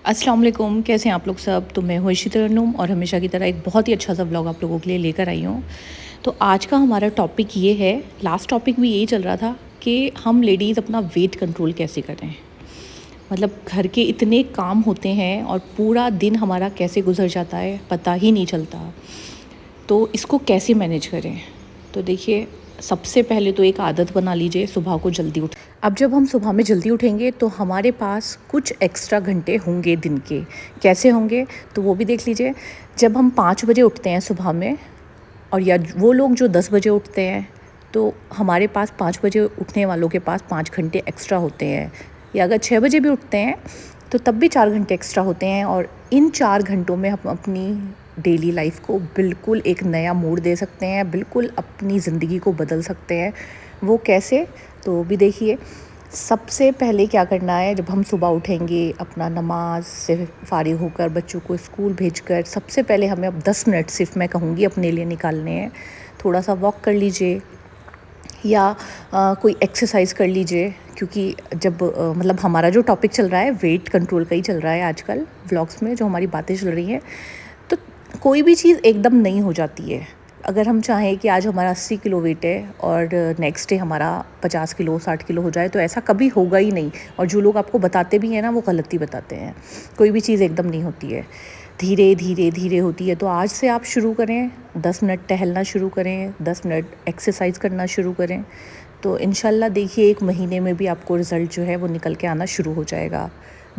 अस्सलाम वालेकुम, कैसे हैं आप लोग सब। तो मैं हूँ इशिता तरन्नुम और हमेशा की तरह एक बहुत ही अच्छा सा व्लॉग आप लोगों के लिए लेकर आई हूँ। तो आज का हमारा टॉपिक ये है, लास्ट टॉपिक भी यही चल रहा था कि हम लेडीज़ अपना वेट कंट्रोल कैसे करें। मतलब घर के इतने काम होते हैं और पूरा दिन हमारा कैसे गुजर जाता है पता ही नहीं चलता। तो इसको कैसे मैनेज करें। तो देखिए, सबसे पहले तो एक आदत बना लीजिए सुबह को जल्दी उठ। अब जब हम सुबह में जल्दी उठेंगे तो हमारे पास कुछ एक्स्ट्रा घंटे होंगे दिन के। कैसे होंगे तो वो भी देख लीजिए। जब हम 5 बजे उठते हैं सुबह में, और या वो लोग जो 10 बजे उठते हैं, तो हमारे पास 5 बजे उठने वालों के पास 5 घंटे एक्स्ट्रा होते हैं। या अगर 6 बजे भी उठते हैं तो तब भी 4 घंटे एक्स्ट्रा होते हैं। और इन 4 घंटों में हम अपनी डेली लाइफ को बिल्कुल एक नया मोड़ दे सकते हैं, बिल्कुल अपनी ज़िंदगी को बदल सकते हैं। वो कैसे, तो वो भी देखिए। सबसे पहले क्या करना है, जब हम सुबह उठेंगे अपना नमाज से फ़ारिग होकर बच्चों को स्कूल भेजकर, सबसे पहले हमें अब 10 मिनट सिर्फ मैं कहूँगी अपने लिए निकालने हैं। थोड़ा सा वॉक कर लीजिए या कोई एक्सरसाइज कर लीजिए, क्योंकि जब मतलब हमारा जो टॉपिक चल रहा है वेट कंट्रोल का ही चल रहा है आजकल व्लॉग्स में, जो हमारी बातें चल रही हैं। तो कोई भी चीज़ एकदम नहीं हो जाती है। अगर हम चाहें कि आज हमारा 80 किलो वेट है और नेक्स्ट डे हमारा 50 किलो 60 किलो हो जाए, तो ऐसा कभी होगा ही नहीं। और जो लोग आपको बताते भी हैं ना, वो गलत ही बताते हैं। कोई भी चीज़ एकदम नहीं होती है, धीरे धीरे धीरे होती है। तो आज से आप शुरू करें, 10 मिनट टहलना शुरू करें, 10 मिनट एक्सरसाइज करना शुरू करें। तो इंशाल्लाह देखिए 1 महीने में भी आपको रिज़ल्ट जो है वो निकल के आना शुरू हो जाएगा।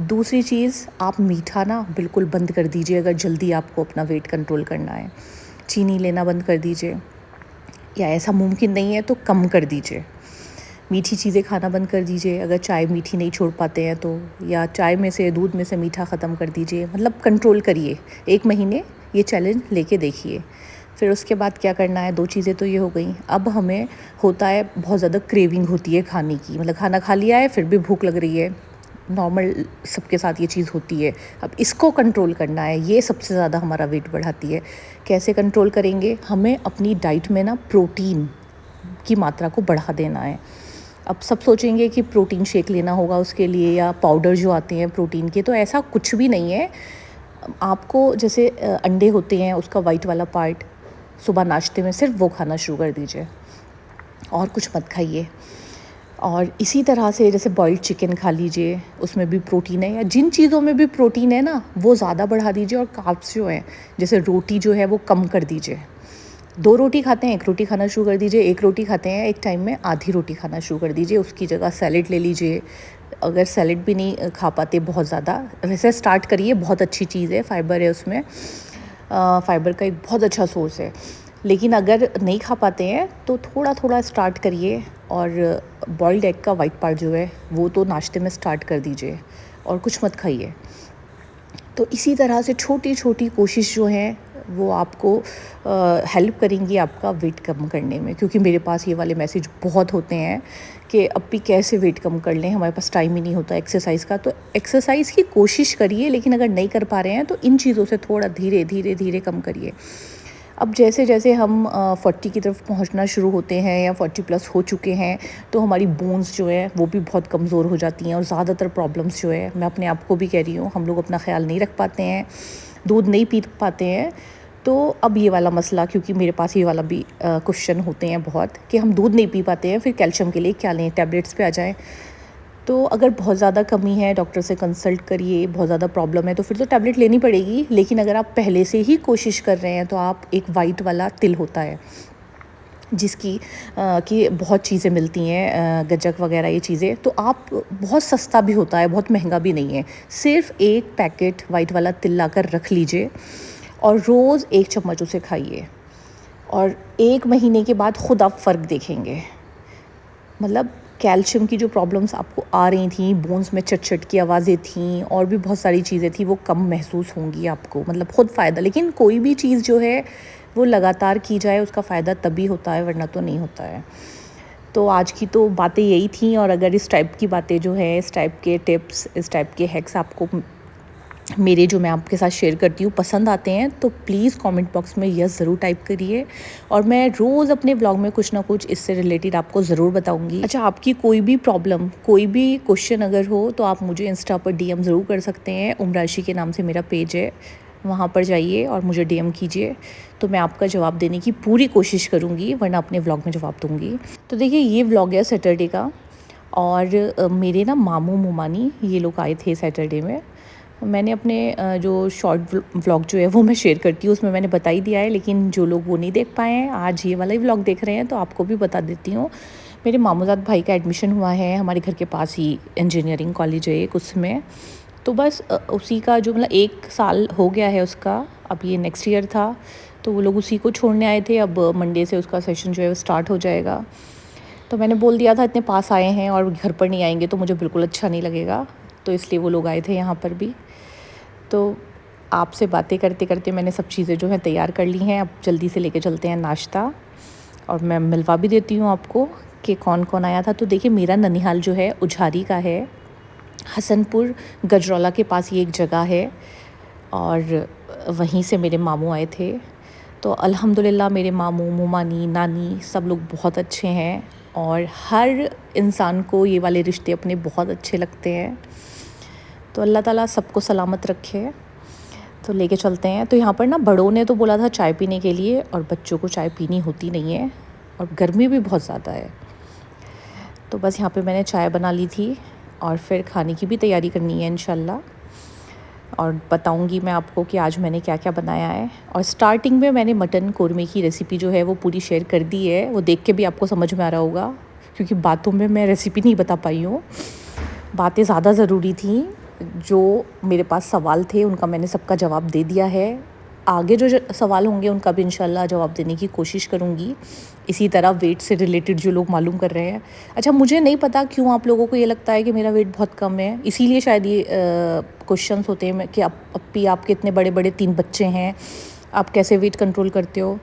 दूसरी चीज़, आप मीठा ना बिल्कुल बंद कर दीजिए अगर जल्दी आपको अपना वेट कंट्रोल करना है। चीनी लेना बंद कर दीजिए, या ऐसा मुमकिन नहीं है तो कम कर दीजिए। मीठी चीज़ें खाना बंद कर दीजिए अगर चाय मीठी नहीं छोड़ पाते हैं तो, या चाय में से दूध में से मीठा ख़त्म कर दीजिए। मतलब कंट्रोल करिए, 1 महीने ये चैलेंज लेके देखिए। फिर उसके बाद क्या करना है, 2 चीज़ें तो ये हो गई। अब हमें होता है बहुत ज़्यादा क्रेविंग होती है खाने की, मतलब खाना खा लिया है फिर भी भूख लग रही है। नॉर्मल सबके साथ ये चीज़ होती है। अब इसको कंट्रोल करना है, ये सबसे ज़्यादा हमारा वेट बढ़ाती है। कैसे कंट्रोल करेंगे, हमें अपनी डाइट में ना प्रोटीन की मात्रा को बढ़ा देना है। अब सब सोचेंगे कि प्रोटीन शेक लेना होगा उसके लिए, या पाउडर जो आते हैं प्रोटीन के, तो ऐसा कुछ भी नहीं है। आपको जैसे अंडे होते हैं उसका वाइट वाला पार्ट, सुबह नाश्ते में सिर्फ वो खाना शुरू कर दीजिए और कुछ मत खाइए। और इसी तरह से जैसे बॉइल्ड चिकन खा लीजिए, उसमें भी प्रोटीन है। या जिन चीज़ों में भी प्रोटीन है ना, वो ज़्यादा बढ़ा दीजिए। और कार्ब्स जो हैं, जैसे रोटी जो है वो कम कर दीजिए। 2 रोटी खाते हैं 1 रोटी खाना शुरू कर दीजिए, 1 रोटी खाते हैं एक टाइम में आधी रोटी खाना शुरू कर दीजिए। उसकी जगह सैलेड ले लीजिए। अगर सैलेड भी नहीं खा पाते बहुत ज़्यादा, वैसे स्टार्ट करिए, बहुत अच्छी चीज़ है, फाइबर है उसमें। फाइबर का एक बहुत अच्छा सोर्स है। लेकिन अगर नहीं खा पाते हैं तो थोड़ा थोड़ा स्टार्ट करिए। और बॉइल्ड एग का वाइट पार्ट जो है वो तो नाश्ते में स्टार्ट कर दीजिए, और कुछ मत खाइए। तो इसी तरह से छोटी छोटी कोशिश जो है वो आपको हेल्प करेंगी आपका वेट कम करने में। क्योंकि मेरे पास ये वाले मैसेज बहुत होते हैं कि अब भी कैसे वेट कम कर लें, हमारे पास टाइम ही नहीं होता एक्सरसाइज का। तो एक्सरसाइज की कोशिश करिए, लेकिन अगर नहीं कर पा रहे हैं तो इन चीज़ों से थोड़ा धीरे धीरे धीरे कम करिए। अब जैसे जैसे हम 40 की तरफ पहुंचना शुरू होते हैं या 40 प्लस हो चुके हैं, तो हमारी बोन्स जो है वो भी बहुत कमज़ोर हो जाती हैं। और ज़्यादातर प्रॉब्लम्स जो है, मैं अपने आप को भी कह रही हूँ, हम लोग अपना ख्याल नहीं रख पाते हैं, दूध नहीं पी पाते हैं। तो अब ये वाला मसला, क्योंकि मेरे पास ये वाला भी क्वेश्चन होते हैं बहुत कि हम दूध नहीं पी पाते हैं, फिर कैल्शियम के लिए क्या लें, टैबलेट्स पे आ जाएं। तो अगर बहुत ज़्यादा कमी है, डॉक्टर से कंसल्ट करिए। बहुत ज़्यादा प्रॉब्लम है तो फिर तो टैबलेट लेनी पड़ेगी। लेकिन अगर आप पहले से ही कोशिश कर रहे हैं, तो आप एक वाइट वाला तिल होता है जिसकी कि बहुत चीज़ें मिलती हैं, गज्जक वगैरह ये चीज़ें, तो आप बहुत सस्ता भी होता है, बहुत महंगा भी नहीं है। सिर्फ एक पैकेट वाइट वाला तिल लाकर रख लीजिए और रोज़ 1 चम्मच उसे खाइए। और 1 महीने के बाद ख़ुद आप फ़र्क देखेंगे। मतलब कैल्शियम की जो प्रॉब्लम्स आपको आ रही थी, बोन्स में चट-चट की आवाज़ें थीं, और भी बहुत सारी चीज़ें थी, वो कम महसूस होंगी आपको, मतलब ख़ुद फ़ायदा। लेकिन कोई भी चीज़ जो है वो लगातार की जाए, उसका फ़ायदा तभी होता है, वरना तो नहीं होता है। तो आज की तो बातें यही थी। और अगर इस टाइप की बातें जो है, इस टाइप के टिप्स, इस टाइप के हैक्स आपको मेरे जो मैं आपके साथ शेयर करती हूँ पसंद आते हैं तो प्लीज़ कमेंट बॉक्स में यस ज़रूर टाइप करिए। और मैं रोज़ अपने ब्लॉग में कुछ ना कुछ इससे रिलेटेड आपको ज़रूर बताऊँगी। अच्छा, आपकी कोई भी प्रॉब्लम, कोई भी क्वेश्चन अगर हो तो आप मुझे इंस्टा पर डीएम ज़रूर कर सकते हैं। उमराशी के नाम से मेरा पेज है, वहाँ पर जाइए और मुझे डीएम कीजिए, तो मैं आपका जवाब देने की पूरी कोशिश करूँगी, वरना अपने व्लॉग में जवाब दूँगी। तो देखिए, ये व्लॉग है सैटरडे का, और मेरे ना मामू मुमानी ये लोग आए थे सैटरडे में। मैंने अपने जो शॉर्ट व्लॉग जो है वो मैं शेयर करती हूँ, उसमें मैंने बता ही दिया है, लेकिन जो लोग वो नहीं देख पाए हैं, आज ये वाला ही व्लॉग देख रहे हैं, तो आपको भी बता देती हूँ। मेरे मामूज़ाद भाई का एडमिशन हुआ है हमारे घर के पास ही, इंजीनियरिंग कॉलेज है एक, उसमें। तो बस उसी का जो मतलब 1 साल हो गया है उसका, अब ये नेक्स्ट ईयर था, तो वो लोग उसी को छोड़ने आए थे। अब मंडे से उसका सेशन जो है वो स्टार्ट हो जाएगा। तो मैंने बोल दिया था इतने पास आए हैं और घर पर नहीं आएंगे तो मुझे बिल्कुल अच्छा नहीं लगेगा, तो इसलिए वो लोग आए थे यहाँ पर भी। तो आपसे बातें करते करते मैंने सब चीज़ें जो हैं तैयार कर ली हैं। अब जल्दी से लेके चलते हैं नाश्ता, और मैं मिलवा भी देती हूँ आपको कि कौन कौन आया था। तो देखिए, मेरा ननिहाल जो है उझारी का है, हसनपुर गजरौला के पास ये एक जगह है, और वहीं से मेरे मामू आए थे। तो अल्हम्दुलिल्लाह मेरे मामू, मुमानी, नानी सब लोग बहुत अच्छे हैं, और हर इंसान को ये वाले रिश्ते अपने बहुत अच्छे लगते हैं। तो अल्लाह ताला सबको सलामत रखे। तो लेके चलते हैं। तो यहाँ पर ना बड़ों ने तो बोला था चाय पीने के लिए, और बच्चों को चाय पीनी होती नहीं है, और गर्मी भी बहुत ज़्यादा है। तो बस यहाँ पे मैंने चाय बना ली थी, और फिर खाने की भी तैयारी करनी है इंशाल्लाह, और बताऊंगी मैं आपको कि आज मैंने क्या क्या बनाया है। और स्टार्टिंग में मैंने मटन कौरमे की रेसिपी जो है वो पूरी शेयर कर दी है, वो देख के भी आपको समझ में आ रहा होगा, क्योंकि बातों में मैं रेसिपी नहीं बता पाई हूँ। बातें ज़्यादा ज़रूरी थी, जो मेरे पास सवाल थे उनका मैंने सबका जवाब दे दिया है। आगे जो सवाल होंगे उनका भी इंशाल्लाह जवाब देने की कोशिश करूँगी। इसी तरह वेट से रिलेटेड जो लोग मालूम कर रहे हैं, अच्छा मुझे नहीं पता क्यों आप लोगों को ये लगता है कि मेरा वेट बहुत कम है, इसीलिए शायद ये क्वेश्चंस होते हैं कि अप्पी आपके इतने बड़े बड़े 3 बच्चे हैं, आप कैसे वेट कंट्रोल करते हो।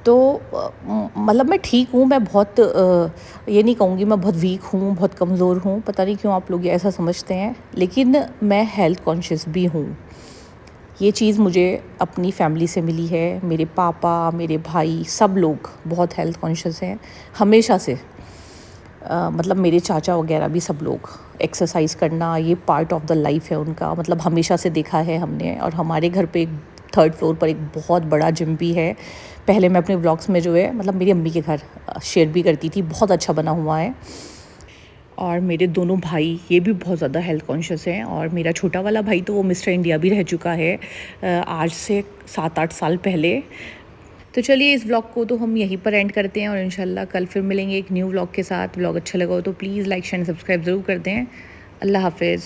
तो मतलब मैं ठीक हूँ, मैं बहुत ये नहीं कहूँगी मैं बहुत वीक हूँ, बहुत कमज़ोर हूँ, पता नहीं क्यों आप लोग ये ऐसा समझते हैं, लेकिन मैं हेल्थ कॉन्शियस भी हूँ। ये चीज़ मुझे अपनी फैमिली से मिली है। मेरे पापा, मेरे भाई, सब लोग बहुत हेल्थ कॉन्शियस हैं हमेशा से। मतलब मेरे चाचा वगैरह भी सब लोग, एक्सरसाइज करना ये पार्ट ऑफ द लाइफ है उनका, मतलब हमेशा से देखा है हमने। और हमारे घर पे एक 3rd फ्लोर पर एक बहुत बड़ा जिम भी है। पहले मैं अपने व्लॉग्स में जो है मतलब मेरी अम्मी के घर शेयर भी करती थी, बहुत अच्छा बना हुआ है। और मेरे दोनों भाई ये भी बहुत ज़्यादा हेल्थ कॉन्शियस हैं, और मेरा छोटा वाला भाई तो वो मिस्टर इंडिया भी रह चुका है आज से 7-8 साल पहले। तो चलिए, इस व्लॉग को तो हम यहीं पर एंड करते हैं, और इंशाल्लाह कल फिर मिलेंगे एक न्यू व्लॉग के साथ। व्लॉग अच्छा लगा हो तो प्लीज़ लाइक शेयर सब्सक्राइब ज़रूर कर दें। अल्लाह हाफ़िज़।